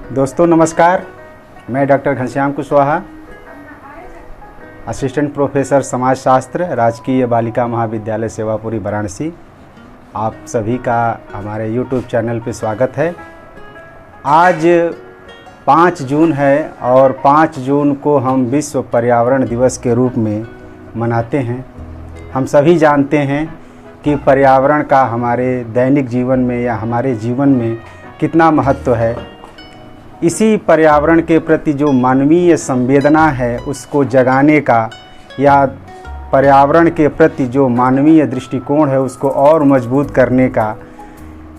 दोस्तों नमस्कार, मैं doctor Ghanshyam Kushwaha, assistant professor समाजशास्त्र, राजकीय बालिका महाविद्यालय सेवापुरी वाराणसी। आप सभी का हमारे YouTube चैनल पे स्वागत है। आज 5 जून है और 5 जून को हम विश्व पर्यावरण दिवस के रूप में मनाते हैं। हम सभी जानते हैं कि पर्यावरण का हमारे दैनिक जीवन में या हमारे जीवन में कितना महत्व है। इसी पर्यावरण के प्रति जो मानवीय संवेदना है उसको जगाने का, या पर्यावरण के प्रति जो मानवीय दृष्टिकोण है उसको और मजबूत करने का,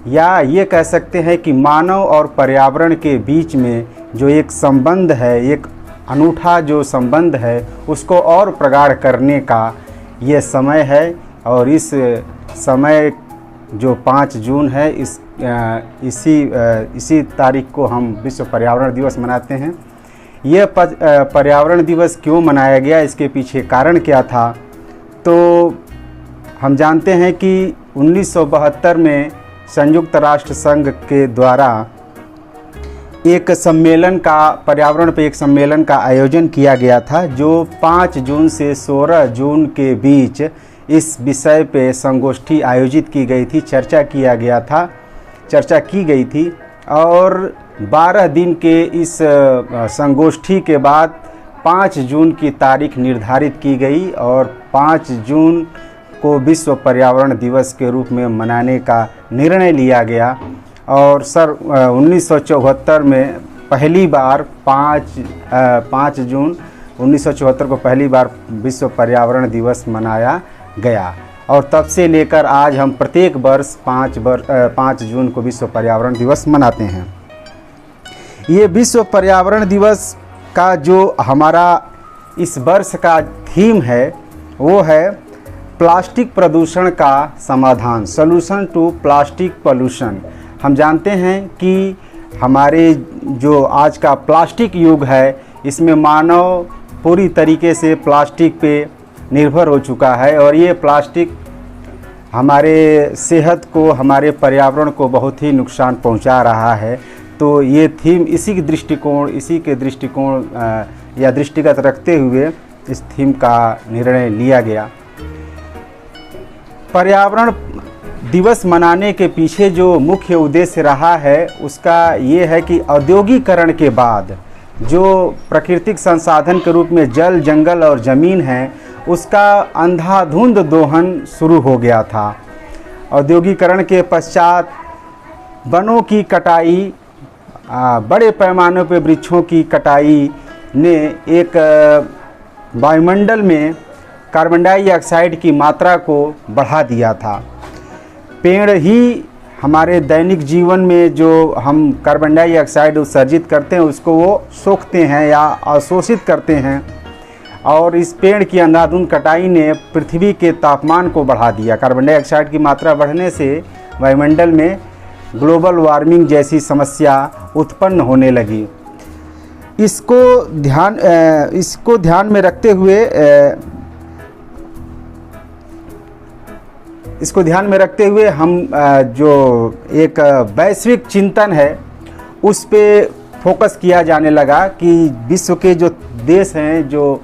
या ये कह सकते हैं कि मानव और पर्यावरण के बीच में जो एक संबंध है, एक अनूठा जो संबंध है, उसको और प्रगाढ़ करने का ये समय है। और इस समय जो 5 जून है, इसी तारीख को हम विश्व पर्यावरण दिवस मनाते हैं। ये पर्यावरण दिवस क्यों मनाया गया, इसके पीछे कारण क्या था? तो हम जानते हैं कि 1972 में संयुक्त राष्ट्र संघ के द्वारा एक सम्मेलन का, पर्यावरण पे एक सम्मेलन का आयोजन किया गया था, जो 5 जून से 16 जून के बीच इस विषय पे संगोष्ठी आयोजित की गई थी, चर्चा की गई थी। और 12 दिन के इस संगोष्ठी के बाद 5 जून की तारीख निर्धारित की गई और 5 जून को विश्व पर्यावरण दिवस के रूप में मनाने का निर्णय लिया गया। और 1974 में पहली बार 5 जून 1974 को पहली बार विश्व पर्यावरण दिवस मनाया गया। और तब से लेकर आज हम प्रत्येक वर्ष 5 जून को विश्व पर्यावरण दिवस मनाते हैं। ये विश्व पर्यावरण दिवस का जो हमारा इस वर्ष का थीम है वो है प्लास्टिक प्रदूषण का समाधान, सॉल्यूशन टू प्लास्टिक पोल्यूशन। हम जानते हैं कि हमारे जो आज का प्लास्टिक युग है, इसमें मानव पूरी तरीके से प्लास्टिक पे निर्भर हो चुका है और ये प्लास्टिक हमारे सेहत को, हमारे पर्यावरण को बहुत ही नुकसान पहुंचा रहा है। तो ये थीम इसी के दृष्टिकोण या दृष्टिगत रखते हुए इस थीम का निर्णय लिया गया। पर्यावरण दिवस मनाने के पीछे जो मुख्य उद्देश्य रहा है उसका ये है कि औद्योगिकरण के बाद जो प्राकृतिक संसाधन के रूप में जल, जंगल और ज़मीन है, उसका अंधाधुंध दोहन शुरू हो गया था। औद्योगिकरण के पश्चात वनों की कटाई, बड़े पैमाने पर वृक्षों की कटाई ने एक वायुमंडल में कार्बन डाइऑक्साइड की मात्रा को बढ़ा दिया था। पेड़ ही हमारे दैनिक जीवन में जो हम कार्बन डाइऑक्साइड उत्सर्जित करते हैं उसको वो सोखते हैं या अवशोषित करते हैं। और इस पेड़ की अंधाधुंध कटाई ने पृथ्वी के तापमान को बढ़ा दिया। कार्बन डाइऑक्साइड की मात्रा बढ़ने से वायुमंडल में ग्लोबल वार्मिंग जैसी समस्या उत्पन्न होने लगी। इसको ध्यान में रखते हुए हम जो एक वैश्विक चिंतन है उस पे फोकस किया जाने लगा कि विश्व के जो देश हैं, जो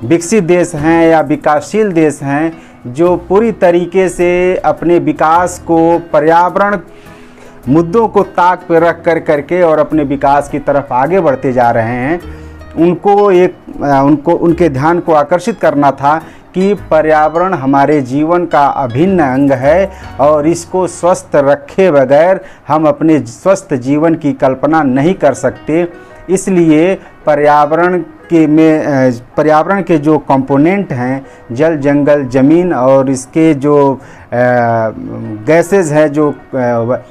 विकसित देश हैं या विकासशील देश हैं, जो पूरी तरीके से अपने विकास को पर्यावरण मुद्दों को ताक पर रख करके और अपने विकास की तरफ आगे बढ़ते जा रहे हैं, उनके ध्यान को आकर्षित करना था कि पर्यावरण हमारे जीवन का अभिन्न अंग है और इसको स्वस्थ रखे बगैर हम अपने स्वस्थ जीवन की कल्पना नहीं कर सकते। इसलिए पर्यावरण के जो कंपोनेंट हैं, जल, जंगल, ज़मीन और इसके जो गैसेस हैं, जो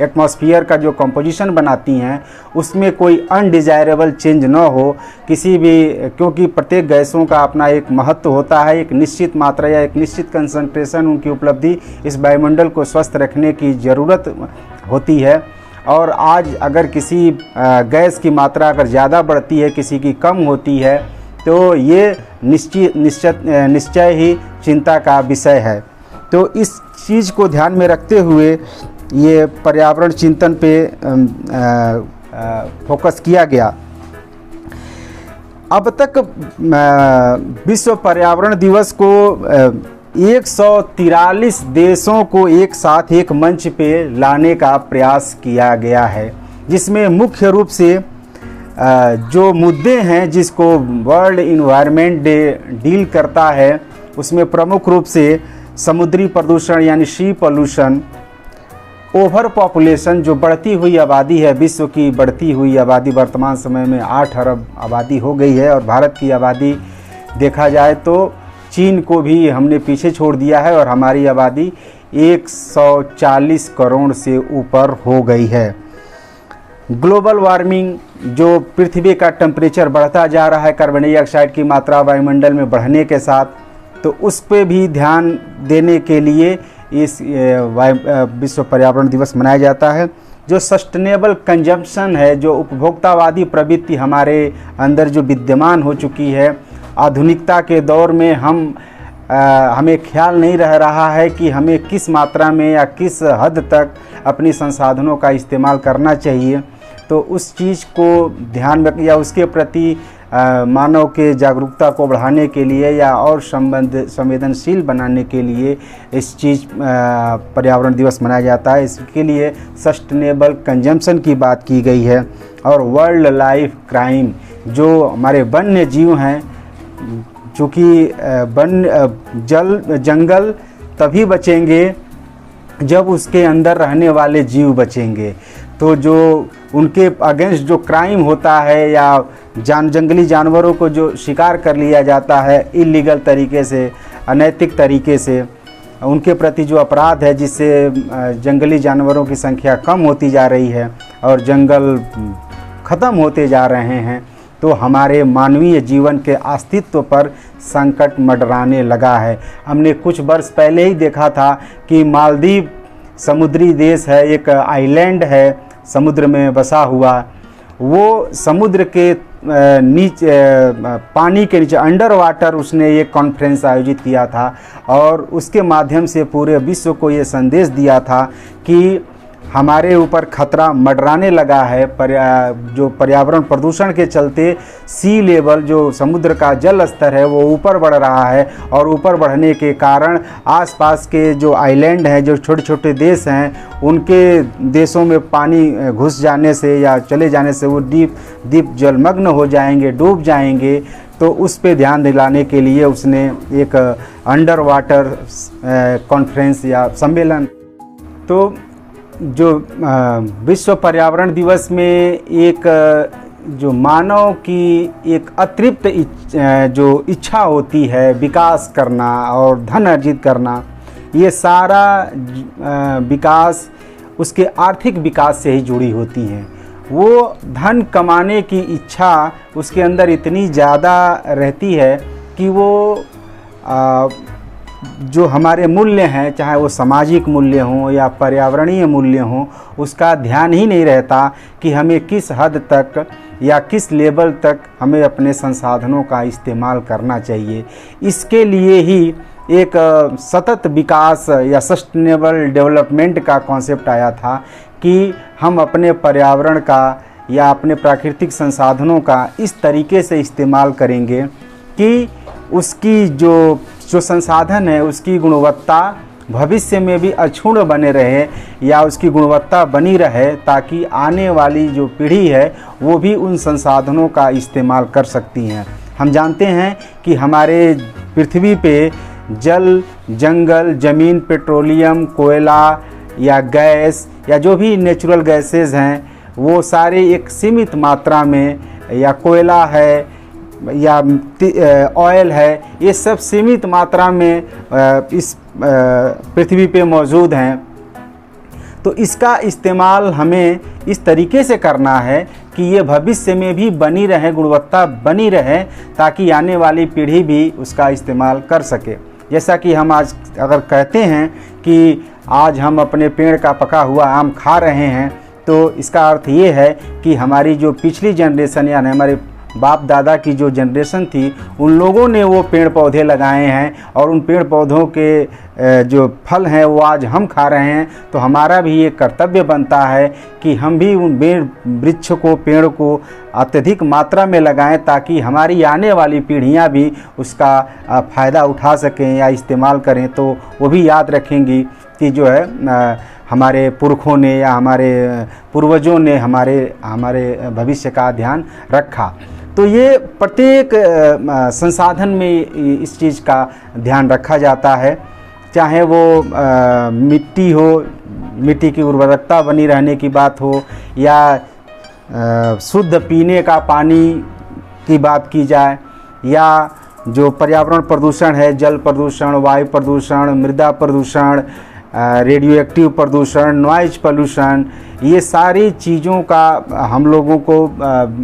एटमॉस्फेयर का जो कंपोजिशन बनाती हैं, उसमें कोई अनडिज़ायरेबल चेंज ना हो किसी भी, क्योंकि प्रत्येक गैसों का अपना एक महत्व होता है, एक निश्चित मात्रा या एक निश्चित कंसंट्रेशन उनकी उपलब्धि इस वायुमंडल को स्वस्थ रखने की ज़रूरत होती है। और आज अगर किसी गैस की मात्रा अगर ज़्यादा बढ़ती है, किसी की कम होती है, तो ये निश्चय ही चिंता का विषय है। तो इस चीज़ को ध्यान में रखते हुए ये पर्यावरण चिंतन पे फोकस किया गया। अब तक विश्व पर्यावरण दिवस को 143 देशों को एक साथ एक मंच पे लाने का प्रयास किया गया है, जिसमें मुख्य रूप से जो मुद्दे हैं जिसको वर्ल्ड इन्वायरमेंट डे डील करता है, उसमें प्रमुख रूप से समुद्री प्रदूषण यानी सी पॉल्यूशन, ओवर पॉपुलेशन जो बढ़ती हुई आबादी है, विश्व की बढ़ती हुई आबादी वर्तमान समय में 8 अरब आबादी हो गई है और भारत की आबादी देखा जाए तो चीन को भी हमने पीछे छोड़ दिया है और हमारी आबादी 140 करोड़ से ऊपर हो गई है। ग्लोबल वार्मिंग, जो पृथ्वी का टेम्परेचर बढ़ता जा रहा है कार्बन डाइऑक्साइड की मात्रा वायुमंडल में बढ़ने के साथ, तो उस पे भी ध्यान देने के लिए इस विश्व पर्यावरण दिवस मनाया जाता है। जो सस्टेनेबल कंजम्पशन है, जो उपभोक्तावादी प्रवृत्ति हमारे अंदर जो विद्यमान हो चुकी है, आधुनिकता के दौर में हमें ख्याल नहीं रह रहा है कि हमें किस मात्रा में या किस हद तक अपनी संसाधनों का इस्तेमाल करना चाहिए। तो उस चीज़ को ध्यान में या उसके प्रति मानव के जागरूकता को बढ़ाने के लिए या और संवेदनशील बनाने के लिए इस चीज़ पर्यावरण दिवस मनाया जाता है। इसके लिए सस्टेनेबल कंजम्पशन की बात की गई है। और वर्ल्ड लाइफ क्राइम, जो हमारे वन्य जीव हैं, चूँकि जंगल तभी बचेंगे जब उसके अंदर रहने वाले जीव बचेंगे। तो जो उनके अगेंस्ट जो क्राइम होता है या जंगली जानवरों को जो शिकार कर लिया जाता है इलीगल तरीके से, अनैतिक तरीके से, उनके प्रति जो अपराध है, जिससे जंगली जानवरों की संख्या कम होती जा रही है और जंगल ख़त्म होते जा रहे हैं, तो हमारे मानवीय जीवन के अस्तित्व पर संकट मंडराने लगा है। हमने कुछ वर्ष पहले ही देखा था कि मालदीव समुद्री देश है, एक आइलैंड है समुद्र में बसा हुआ, वो समुद्र के नीचे, पानी के नीचे, अंडर वाटर उसने एक कॉन्फ्रेंस आयोजित किया था और उसके माध्यम से पूरे विश्व को ये संदेश दिया था कि हमारे ऊपर खतरा मंडराने लगा है। जो पर्यावरण प्रदूषण के चलते सी लेवल, जो समुद्र का जल स्तर है, वो ऊपर बढ़ रहा है और ऊपर बढ़ने के कारण आसपास के जो आइलैंड हैं, जो छोटे छोटे देश हैं, उनके देशों में पानी घुस जाने से या चले जाने से वो डीप जलमग्न हो जाएंगे, डूब जाएंगे। तो उस पे ध्यान दिलाने के लिए उसने एक अंडर वाटर कॉन्फ्रेंस या सम्मेलन, तो जो विश्व पर्यावरण दिवस में एक जो मानव की एक अतृप्त जो इच्छा होती है विकास करना और धन अर्जित करना, ये सारा विकास उसके आर्थिक विकास से ही जुड़ी होती है। वो धन कमाने की इच्छा उसके अंदर इतनी ज़्यादा रहती है कि वो जो हमारे मूल्य हैं, चाहे वो सामाजिक मूल्य हों या पर्यावरणीय मूल्य हों, उसका ध्यान ही नहीं रहता कि हमें किस हद तक या किस लेवल तक हमें अपने संसाधनों का इस्तेमाल करना चाहिए। इसके लिए ही एक सतत विकास या सस्टेनेबल डेवलपमेंट का कॉन्सेप्ट आया था कि हम अपने पर्यावरण का या अपने प्राकृतिक संसाधनों का इस तरीके से इस्तेमाल करेंगे कि उसकी जो संसाधन है उसकी गुणवत्ता भविष्य में भी अक्षुण्ण बने रहे या उसकी गुणवत्ता बनी रहे, ताकि आने वाली जो पीढ़ी है वो भी उन संसाधनों का इस्तेमाल कर सकती हैं। हम जानते हैं कि हमारे पृथ्वी पे जल, जंगल, ज़मीन, पेट्रोलियम, कोयला या गैस या जो भी नेचुरल गैसेस हैं, वो सारे एक सीमित मात्रा में, या कोयला है या ऑयल है, ये सब सीमित मात्रा में इस पृथ्वी पे मौजूद हैं। तो इसका इस्तेमाल हमें इस तरीके से करना है कि ये भविष्य में भी बनी रहे, गुणवत्ता बनी रहे, ताकि आने वाली पीढ़ी भी उसका इस्तेमाल कर सके। जैसा कि हम आज अगर कहते हैं कि आज हम अपने पेड़ का पका हुआ आम खा रहे हैं, तो इसका अर्थ ये है कि हमारी जो पिछली जनरेशन यानी हमारे बाप दादा की जो जनरेशन थी, उन लोगों ने वो पेड़ पौधे लगाए हैं और उन पेड़ पौधों के जो फल हैं वो आज हम खा रहे हैं, तो हमारा भी ये कर्तव्य बनता है कि हम भी उन वृक्ष को, पेड़ को अत्यधिक मात्रा में लगाएं, ताकि हमारी आने वाली पीढ़ियां भी उसका फ़ायदा उठा सकें या इस्तेमाल करें। तो वो भी याद रखेंगी कि जो है हमारे पुरखों ने या हमारे पूर्वजों ने हमारे भविष्य का ध्यान रखा। तो ये प्रत्येक संसाधन में इस चीज़ का ध्यान रखा जाता है, चाहे वो मिट्टी हो, मिट्टी की उर्वरकता बनी रहने की बात हो, या शुद्ध पीने का पानी की बात की जाए, या जो पर्यावरण प्रदूषण है, जल प्रदूषण, वायु प्रदूषण, मृदा प्रदूषण, रेडियो एक्टिव प्रदूषण, नॉइज पोल्यूशन, ये सारी चीज़ों का हम लोगों को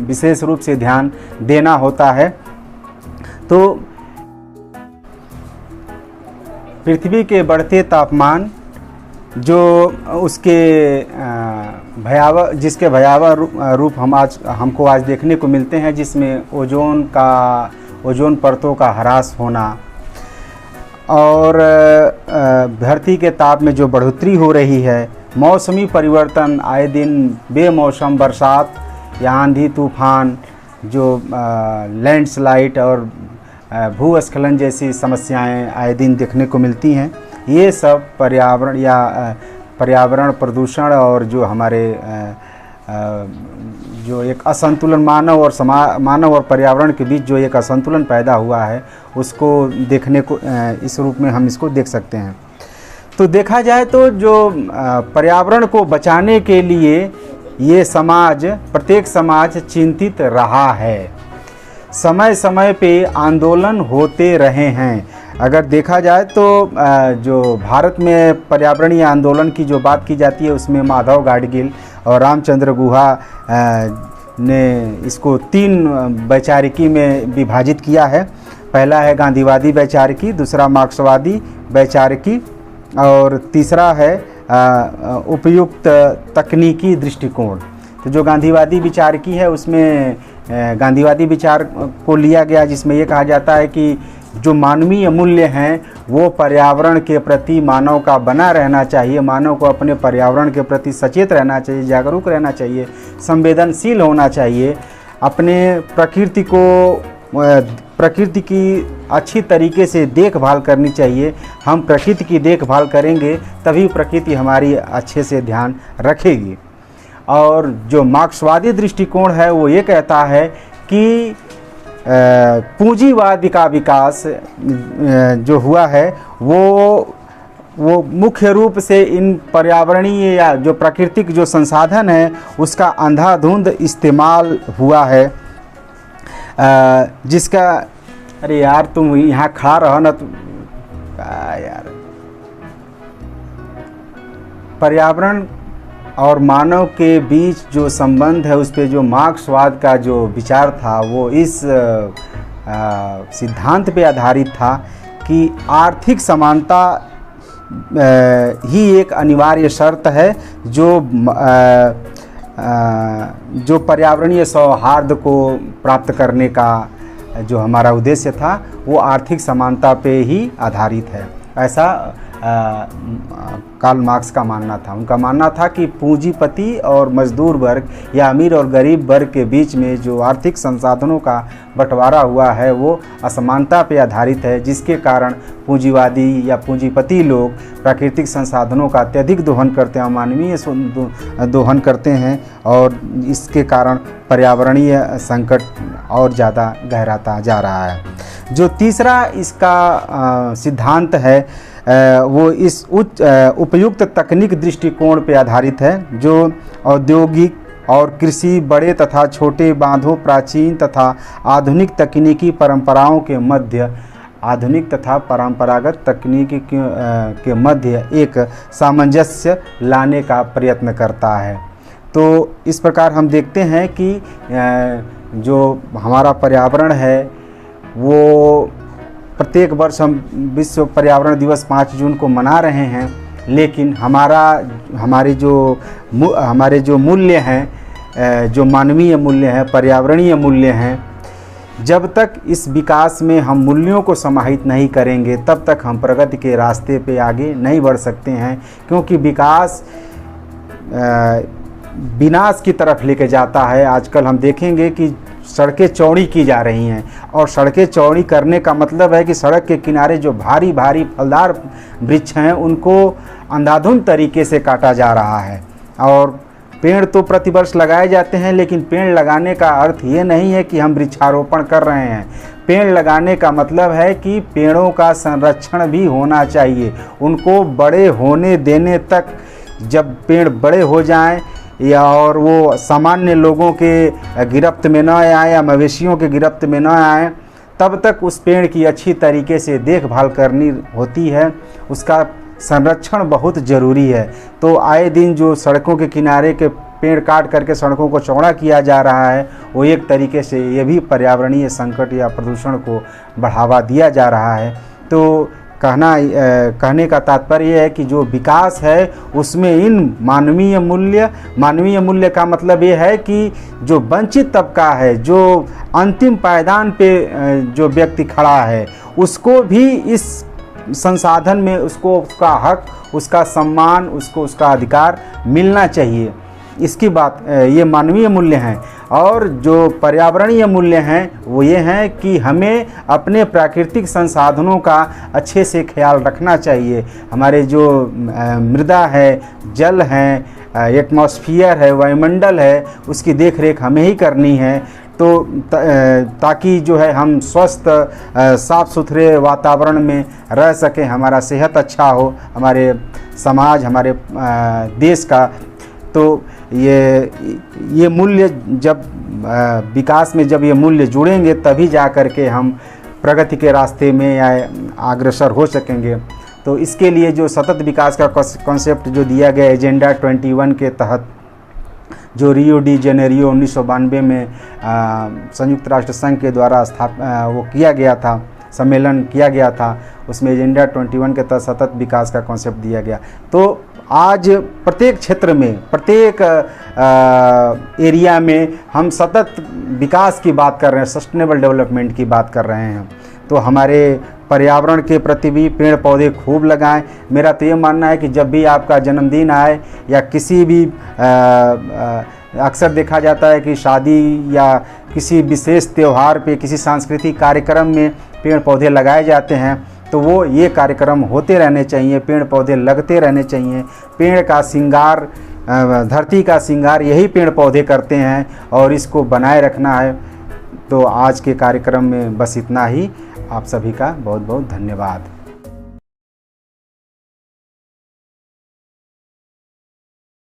विशेष रूप से ध्यान देना होता है। तो पृथ्वी के बढ़ते तापमान जो उसके जिसके भयावह रूप हमको आज देखने को मिलते हैं, जिसमें ओजोन परतों का ह्रास होना और धरती के ताप में जो बढ़ोतरी हो रही है, मौसमी परिवर्तन, आए दिन बेमौसम बरसात या आंधी तूफान, जो लैंडस्लाइड और भूस्खलन जैसी समस्याएं आए दिन देखने को मिलती हैं, ये सब पर्यावरण प्रदूषण और जो हमारे जो एक असंतुलन मानव और पर्यावरण के बीच जो एक असंतुलन पैदा हुआ है, उसको देखने को इस रूप में हम इसको देख सकते हैं। तो देखा जाए तो जो पर्यावरण को बचाने के लिए ये प्रत्येक समाज चिंतित रहा है, समय समय पे आंदोलन होते रहे हैं। अगर देखा जाए तो जो भारत में पर्यावरणीय आंदोलन की जो बात की जाती है, उसमें माधव गाडगिल और रामचंद्र गुहा ने इसको 3 वैचारिकी में विभाजित किया है। पहला है गांधीवादी वैचारिकी, दूसरा मार्क्सवादी वैचारिकी और तीसरा है उपयुक्त तकनीकी दृष्टिकोण। तो जो गांधीवादी विचारकी है, उसमें गांधीवादी विचार को लिया गया, जिसमें ये कहा जाता है कि जो मानवीय मूल्य हैं वो पर्यावरण के प्रति मानव का बना रहना चाहिए। मानव को अपने पर्यावरण के प्रति सचेत रहना चाहिए, जागरूक रहना चाहिए, संवेदनशील होना चाहिए, अपने प्रकृति की अच्छी तरीके से देखभाल करनी चाहिए। हम प्रकृति की देखभाल करेंगे तभी प्रकृति हमारी अच्छे से ध्यान रखेगी। और जो मार्क्सवादी दृष्टिकोण है वो ये कहता है कि पूंजीवाद का विकास जो हुआ है वो मुख्य रूप से इन पर्यावरणीय या जो प्राकृतिक जो संसाधन है उसका अंधाधुंध इस्तेमाल हुआ है, जिसका अरे यार तुम यहाँ खड़ा रहो ना, तो यार पर्यावरण और मानव के बीच जो संबंध है उस पर जो मार्क्सवाद का जो विचार था वो इस सिद्धांत पे आधारित था कि आर्थिक समानता ही एक अनिवार्य शर्त है जो पर्यावरणीय सौहार्द को प्राप्त करने का जो हमारा उद्देश्य था वो आर्थिक समानता पे ही आधारित है। ऐसा कार्ल मार्क्स का मानना था। उनका मानना था कि पूंजीपति और मजदूर वर्ग या अमीर और गरीब वर्ग के बीच में जो आर्थिक संसाधनों का बंटवारा हुआ है वो असमानता पर आधारित है, जिसके कारण पूंजीवादी या पूंजीपति लोग प्राकृतिक संसाधनों का अत्यधिक दोहन करते हैं, अमानवीय दोहन करते हैं और इसके कारण पर्यावरणीय संकट और ज़्यादा गहराता जा रहा है। जो तीसरा इसका सिद्धांत है वो इस उपयुक्त तकनीक दृष्टिकोण पर आधारित है, जो औद्योगिक और कृषि, बड़े तथा छोटे बांधों, प्राचीन तथा आधुनिक तकनीकी परंपराओं के मध्य आधुनिक तथा परंपरागत तकनीक के मध्य एक सामंजस्य लाने का प्रयत्न करता है। तो इस प्रकार हम देखते हैं कि जो हमारा पर्यावरण है वो प्रत्येक वर्ष हम विश्व पर्यावरण दिवस 5 जून को मना रहे हैं, लेकिन हमारे जो मूल्य हैं, जो मानवीय मूल्य हैं, पर्यावरणीय मूल्य हैं, जब तक इस विकास में हम मूल्यों को समाहित नहीं करेंगे तब तक हम प्रगति के रास्ते पे आगे नहीं बढ़ सकते हैं, क्योंकि विकास विनाश की तरफ लेके जाता है। आजकल हम देखेंगे कि सड़कें चौड़ी की जा रही हैं, और सड़कें चौड़ी करने का मतलब है कि सड़क के किनारे जो भारी भारी फलदार वृक्ष हैं उनको अंधाधुंध तरीके से काटा जा रहा है। और पेड़ तो प्रतिवर्ष लगाए जाते हैं, लेकिन पेड़ लगाने का अर्थ ये नहीं है कि हम वृक्षारोपण कर रहे हैं। पेड़ लगाने का मतलब है कि पेड़ों का संरक्षण भी होना चाहिए। उनको बड़े होने देने तक, जब पेड़ बड़े हो जाएं या और वो सामान्य लोगों के गिरफ्त में न आए या मवेशियों के गिरफ्त में न आए, तब तक उस पेड़ की अच्छी तरीके से देखभाल करनी होती है। उसका संरक्षण बहुत ज़रूरी है। तो आए दिन जो सड़कों के किनारे के पेड़ काट करके सड़कों को चौड़ा किया जा रहा है, वो एक तरीके से ये भी पर्यावरणीय संकट या प्रदूषण को बढ़ावा दिया जा रहा है। तो कहने का तात्पर्य है कि जो विकास है उसमें इन मानवीय मूल्य का मतलब ये है कि जो वंचित तबका है, जो अंतिम पायदान पे जो व्यक्ति खड़ा है, उसको भी इस संसाधन में उसको उसका हक, उसका सम्मान, उसको उसका अधिकार मिलना चाहिए। इसकी बात ये मानवीय मूल्य हैं। और जो पर्यावरणीय मूल्य हैं वो ये हैं कि हमें अपने प्राकृतिक संसाधनों का अच्छे से ख्याल रखना चाहिए। हमारे जो मृदा है, जल है, एटमॉस्फेयर है, वायुमंडल है, उसकी देखरेख हमें ही करनी है। तो ताकि जो है हम स्वस्थ साफ़ सुथरे वातावरण में रह सकें, हमारा सेहत अच्छा हो, हमारे समाज, हमारे देश का। तो ये मूल्य जब विकास में जब ये मूल्य जुड़ेंगे तभी जा कर के हम प्रगति के रास्ते में या अग्रसर हो सकेंगे। तो इसके लिए जो सतत विकास का कॉन्सेप्ट जो दिया गया एजेंडा 21 के तहत, जो रियो डी जेनेरियो 1992 में संयुक्त राष्ट्र संघ के द्वारा वो किया गया था, सम्मेलन किया गया था, उसमें एजेंडा 21 के तहत सतत विकास का कॉन्सेप्ट दिया गया। तो आज प्रत्येक क्षेत्र में, प्रत्येक एरिया में हम सतत विकास की बात कर रहे हैं, सस्टेनेबल डेवलपमेंट की बात कर रहे हैं। तो हमारे पर्यावरण के प्रति भी पेड़ पौधे खूब लगाएं। मेरा तो ये मानना है कि जब भी आपका जन्मदिन आए या किसी भी अक्सर देखा जाता है कि शादी या किसी विशेष त्यौहार पे, किसी सांस्कृतिक कार्यक्रम में पेड़ पौधे लगाए जाते हैं, तो वो ये कार्यक्रम होते रहने चाहिए, पेड़ पौधे लगते रहने चाहिए। पेड़ का श्रृंगार, धरती का श्रृंगार यही पेड़ पौधे करते हैं और इसको बनाए रखना है। तो आज के कार्यक्रम में बस इतना ही। आप सभी का बहुत बहुत धन्यवाद।